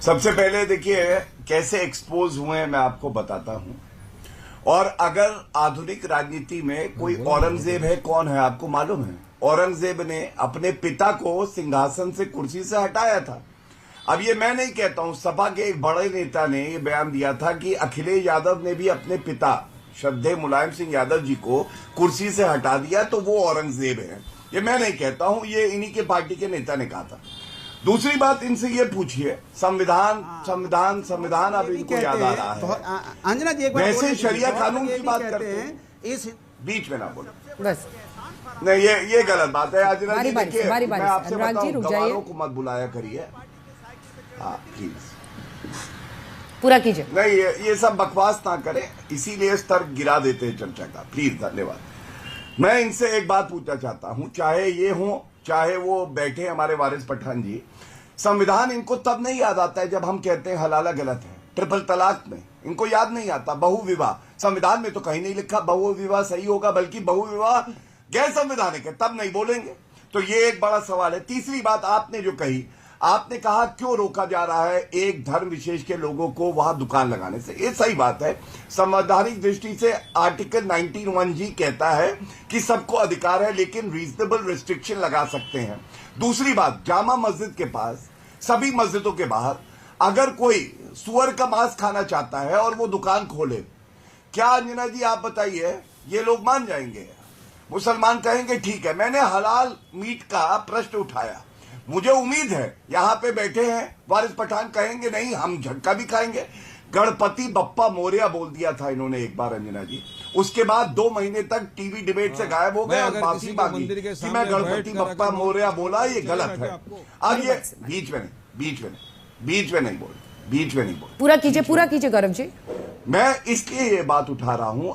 सबसे पहले देखिए कैसे एक्सपोज हुए हैं मैं आपको बताता हूं। और अगर आधुनिक राजनीति में कोई औरंगजेब है, कौन है आपको मालूम है? औरंगजेब ने अपने पिता को सिंहासन से, कुर्सी से हटाया था। अब ये मैं नहीं कहता हूं, सपा के एक बड़े नेता ने ये बयान दिया था कि अखिलेश यादव ने भी अपने पिता श्रद्धेय मुलायम सिंह यादव जी को कुर्सी से हटा दिया तो वो औरंगजेब है। ये मैं नहीं कहता हूं, ये इन्हीं के पार्टी के नेता ने कहा था। दूसरी बात, इनसे ये पूछिए संविधान संविधान संविधान अब इनको याद आ रहा है। अंजना जी, वैसे शरिया कानून की बात करते हैं, इस बीच में ना बोलो बस। नहीं, ये गलत बात है। आज बारी बारी से, बारी बारी मैं आपसे अनुराग जी रुक जाइए, गवारों को मत बुलाया करिए। हाँ प्लीज पूरा कीजिए। नहीं, ये सब बकवास ना करें, इसीलिए स्तर गिरा देते हैं चर्चा का। प्लीज, धन्यवाद। मैं इनसे एक बात पूछना चाहता हूं, चाहे ये हो चाहे वो बैठे हमारे वारिस पठान जी, संविधान इनको तब नहीं याद आता है जब हम कहते हैं हलाला गलत है। ट्रिपल तलाक में इनको याद नहीं आता। बहु विवाह, संविधान में तो कहीं नहीं लिखा बहु विवाह सही होगा, बल्कि बहु विवाह गैर संवैधानिक है, तब नहीं बोलेंगे। तो ये एक बड़ा सवाल है। तीसरी बात आपने जो कही, आपने कहा क्यों रोका जा रहा है एक धर्म विशेष के लोगों को वहां दुकान लगाने से। ये सही बात है। संवैधानिक दृष्टि से आर्टिकल 19(1) कहता है कि सबको अधिकार है, लेकिन रीजनेबल रिस्ट्रिक्शन लगा सकते हैं। दूसरी बात, जामा मस्जिद के पास, सभी मस्जिदों के बाहर अगर कोई सुअर का मांस खाना चाहता है और वो दुकान खोले, क्या अंजना जी आप बताइए, ये लोग मान जाएंगे? मुसलमान कहेंगे ठीक है। मैंने हलाल मीट का प्रश्न उठाया, मुझे उम्मीद है यहां पे बैठे हैं वारिस पठान कहेंगे नहीं, हम झटका भी खाएंगे। गणपति बप्पा मोरिया बोल दिया था इन्होंने एक बार अंजना जी, उसके बाद 2 महीने तक टीवी डिबेट से गायब हो गए और माफी मांगी कि मैं गणपति बप्पा मोरिया बोला, ये गलत है। अब ये बीच में नहीं बोल, पूरा कीजिए गौरव जी। मैं इसलिए ये बात उठा रहा हूं,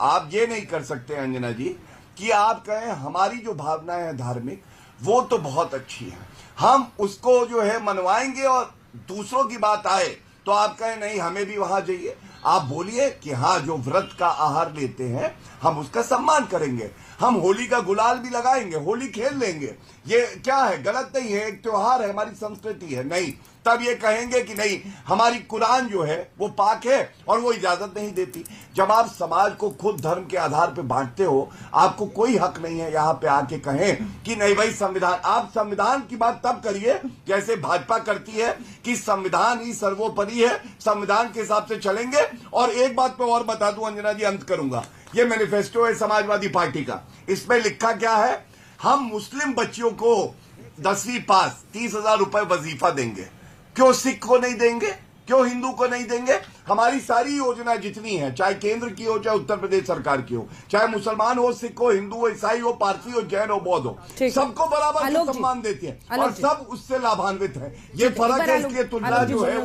आप ये नहीं कर सकते अंजना जी कि आप कहें हमारी जो भावनाएं हैं धार्मिक, वो तो बहुत अच्छी है, हम उसको जो है मनवाएंगे, और दूसरों की बात आए तो आप कहें नहीं हमें भी वहां जाइए। आप बोलिए कि हाँ, जो व्रत का आहार लेते हैं हम उसका सम्मान करेंगे, हम होली का गुलाल भी लगाएंगे, होली खेल लेंगे, ये क्या है, गलत नहीं है, एक त्योहार है, हमारी संस्कृति है। नहीं, तब ये कहेंगे कि नहीं हमारी कुरान जो है वो पाक है और वो इजाजत नहीं देती। जब आप समाज को खुद धर्म के आधार पर बांटते हो, आपको कोई हक नहीं है यहाँ पे आके कहें कि नहीं भाई संविधान। आप संविधान की बात तब करिए जैसे भाजपा करती है कि संविधान ही सर्वोपरि है, संविधान के हिसाब से चलेंगे। और एक बात मैं और बता दूं अंजना जी, अंत करूंगा, ये मैनिफेस्टो है समाजवादी पार्टी का, इसमें लिखा क्या है, हम मुस्लिम बच्चियों को 10वीं पास 30,000 रुपए वजीफा देंगे। क्यों सिख को नहीं देंगे, क्यों हिंदू को नहीं देंगे? हमारी सारी योजना जितनी है, चाहे केंद्र की हो चाहे उत्तर प्रदेश सरकार की हो, चाहे मुसलमान हो, सिख हो, हिंदू हो, ईसाई हो, पारसी हो, जैन हो, बौद्ध हो, सबको बराबर सम्मान देती है और सब उससे लाभान्वित है। ये फर्क है, इसलिए तुलना जो है